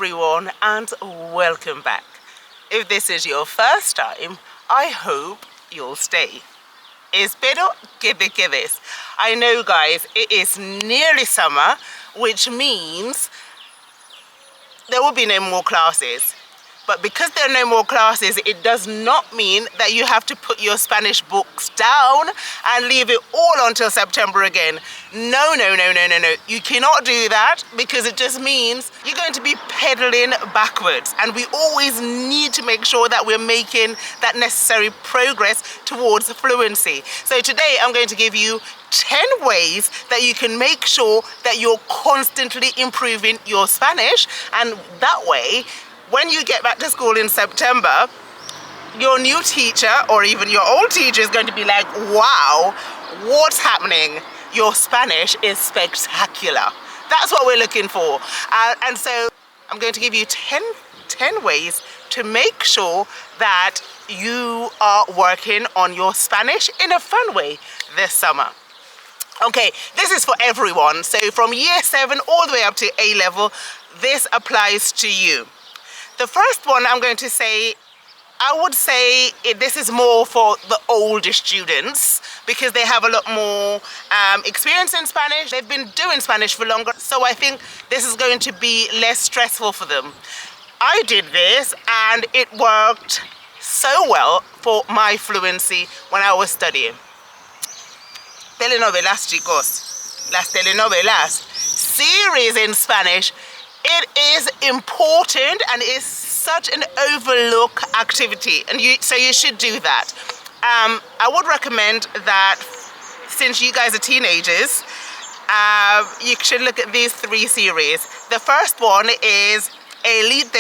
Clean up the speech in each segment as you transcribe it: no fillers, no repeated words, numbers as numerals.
everyone, and welcome back. If this is your first time, I hope you'll stay. Espero que te quedes. I know, guys, it is nearly summer, which means there will be no more classes. But because there are no more classes, it does not mean that you have to put your Spanish books down and leave it all until September again. No. You cannot do that, because it just means you're going to be pedaling backwards. And we always need to make sure that we're making that necessary progress towards fluency. So today I'm going to give you 10 ways that you can make sure that you're constantly improving your Spanish, and that way, when you get back to school in September, your new teacher or even your old teacher is going to be like, wow, what's happening? Your Spanish is spectacular. That's what we're looking for. And so I'm going to give you 10 ways to make sure that you are working on your Spanish in a fun way this summer. Okay, this is for everyone. So from year 7 all the way up to A level, this applies to you. The first one I'm going to say, I would say this is more for the older students, because they have a lot more experience in Spanish. They've been doing Spanish for longer, so I think this is going to be less stressful for them. I did this and it worked so well for my fluency when I was studying. Telenovelas, chicos. Las telenovelas. Series in Spanish. It is important and is such an overlooked activity, and so you should do that. I would recommend that, since you guys are teenagers, you should look at these 3 series. The first one is Elite.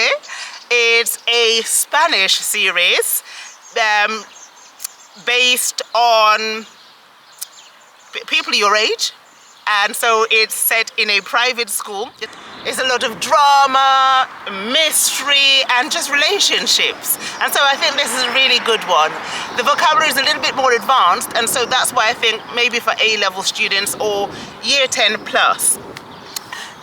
It's a Spanish series based on people your age. And so it's set in a private school. It's a lot of drama, mystery, and just relationships. And so I think this is a really good one. The vocabulary is a little bit more advanced, and so that's why I think maybe for A-level students or year 10 plus.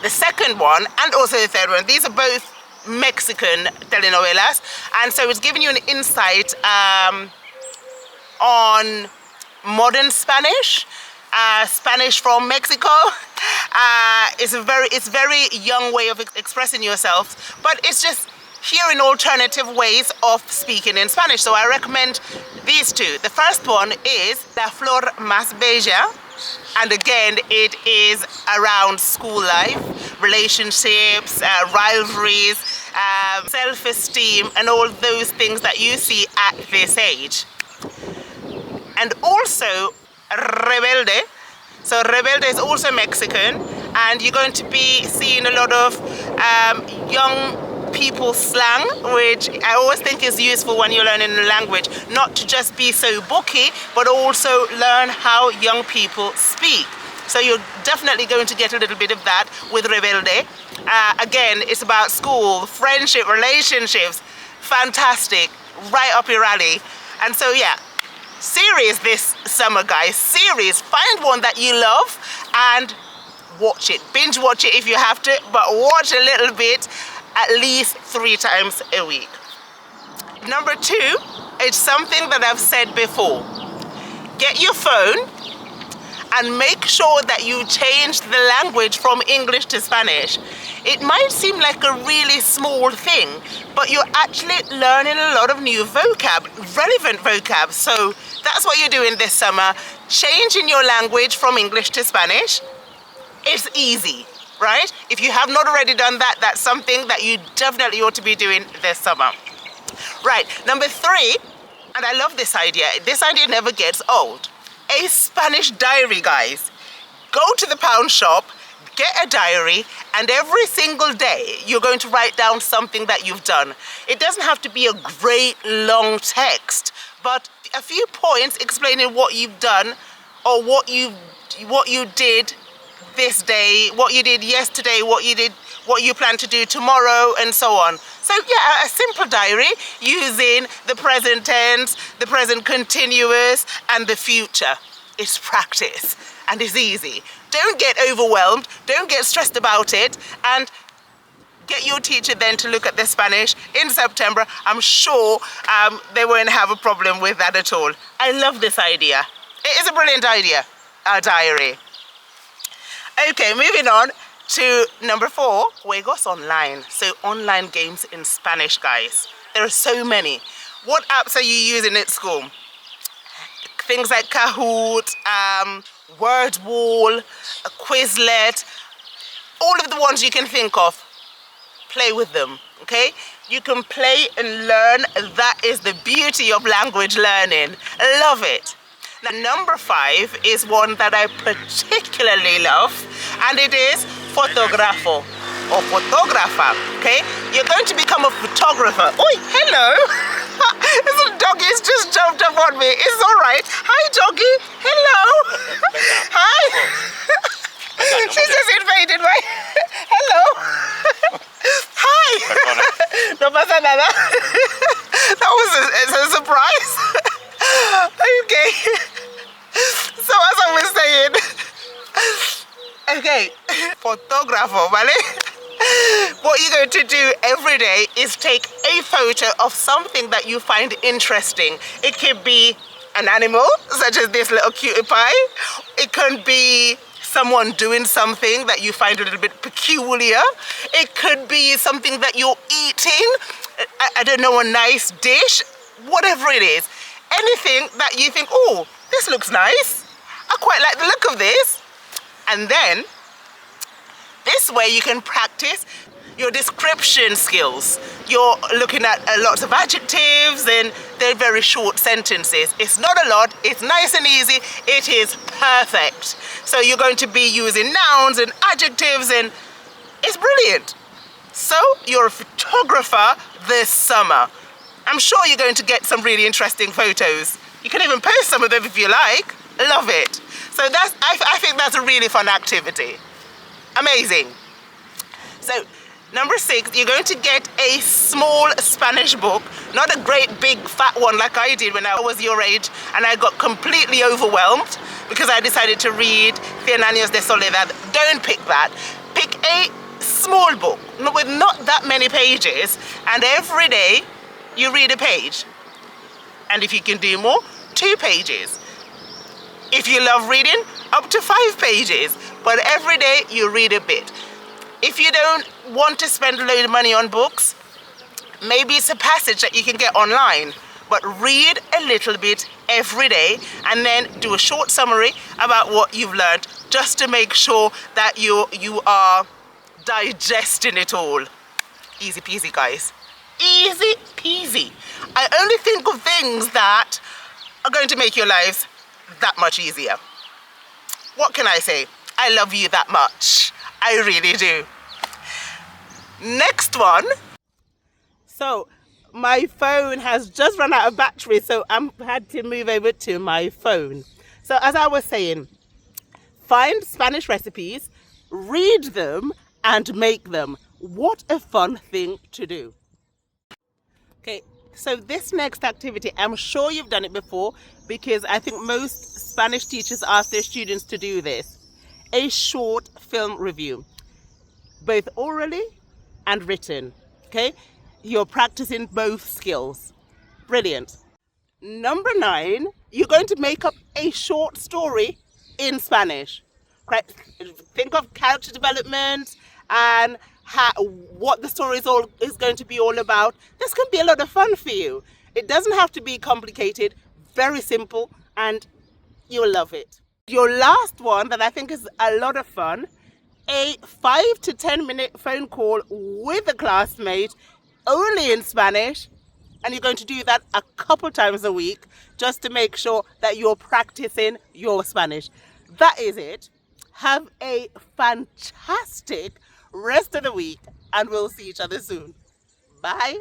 The second one, and also the third one, these are both Mexican telenovelas, and so it's giving you an insight on modern Spanish. Spanish from Mexico. It's very young way of expressing yourself, but it's just hearing alternative ways of speaking in Spanish. So I recommend these 2. The first one is La Flor Más Bella, and again it is around school life, relationships, rivalries, self-esteem, and all those things that you see at this age. And also Rebelde. So Rebelde is also Mexican, and you're going to be seeing a lot of young people slang, which I always think is useful when you're learning a language, not to just be so booky, but also learn how young people speak. So you're definitely going to get a little bit of that with Rebelde. Again, it's about school, friendship, relationships. Fantastic, right up your alley. And so yeah, series this summer, guys. Series. Find one that you love and watch it. Binge watch it if you have to, but watch a little bit at least 3 times a week. Number 2, it's something that I've said before. Get your phone and make sure that you change the language from English to Spanish. It might seem like a really small thing, but you're actually learning a lot of new vocab, relevant vocab. So that's what you're doing this summer, changing your language from English to Spanish. It's easy, right? If you have not already done that, that's something that you definitely ought to be doing this summer. Right, number 3, and I love this idea. This idea never gets old. A Spanish diary, guys. Go to the pound shop, get a diary, and every single day you're going to write down something that you've done. It doesn't have to be a great long text, but a few points explaining what you've done, or what you did this day, what you did yesterday, what you plan to do tomorrow, and so on. So yeah, a simple diary using the present tense, the present continuous, and the future. It's practice and it's easy. Don't get overwhelmed, don't get stressed about it, and Get your teacher then to look at the Spanish in September. I'm sure they won't have a problem with that at all. I love this idea. It is a brilliant idea, our diary. Okay, moving on to number 4, Juegos Online. So online games in Spanish, guys. There are so many. What apps are you using at school? Things like Kahoot, Word Wall, Quizlet, all of the ones you can think of. Play with them, okay? You can play and learn. That is the beauty of language learning. Love it. Now, number 5 is one that I particularly love, and it is fotógrafo or fotógrafa, okay? You're going to become a photographer. Oi, hello. This little doggy's just jumped up on me. It's all right. Hi, doggy. Hello. Hi. She's just invaded my... Hello. Hi. No pasa nada. That was a surprise. Okay. So as I was saying, okay, fotógrafo, ¿vale? What you're going to do every day is take a photo of something that you find interesting. It could be an animal, such as this little cutie pie. It could be someone doing something that you find a little bit peculiar. It could be something that you're eating. I don't know, a nice dish, whatever it is. Anything that you think, oh, this looks nice. I quite like the look of this. And then, this way you can practice your description skills. You're looking at lots of adjectives and they're very short sentences. It's not a lot, it's nice and easy, it is perfect. So you're going to be using nouns and adjectives and it's brilliant. So you're a photographer this summer. I'm sure you're going to get some really interesting photos. You can even post some of them if you like. Love it. So I think that's a really fun activity. Amazing. So number 6, you're going to get a small Spanish book, not a great big fat one like I did when I was your age and I got completely overwhelmed because I decided to read Cien Años de Soledad. Don't pick that. Pick a small book with not that many pages, and every day you read a page. And if you can do more, 2 pages. If you love reading, up to 5 pages. But every day you read a bit. If you don't want to spend a load of money on books, maybe it's a passage that you can get online. But read a little bit every day and then do a short summary about what you've learned just to make sure that you are digesting it all. Easy peasy, guys. Easy peasy. I only think of things that are going to make your lives that much easier. What can I say? I love you that much. I really do. Next one. So my phone has just run out of battery, so I had to move over to my phone. So as I was saying, find Spanish recipes, read them and make them. What a fun thing to do. Okay, so this next activity, I'm sure you've done it before because I think most Spanish teachers ask their students to do this. A short film review, both orally and written, okay? You're practicing both skills. Brilliant. Number 9, you're going to make up a short story in Spanish. Right? Think of character development and what the story is going to be all about. This can be a lot of fun for you. It doesn't have to be complicated, very simple, and you'll love it. Your last one that I think is a lot of fun, a 5 to 10 minute phone call with a classmate only in Spanish, and you're going to do that a couple times a week just to make sure that you're practicing your Spanish. That is it. Have a fantastic rest of the week and we'll see each other soon. Bye.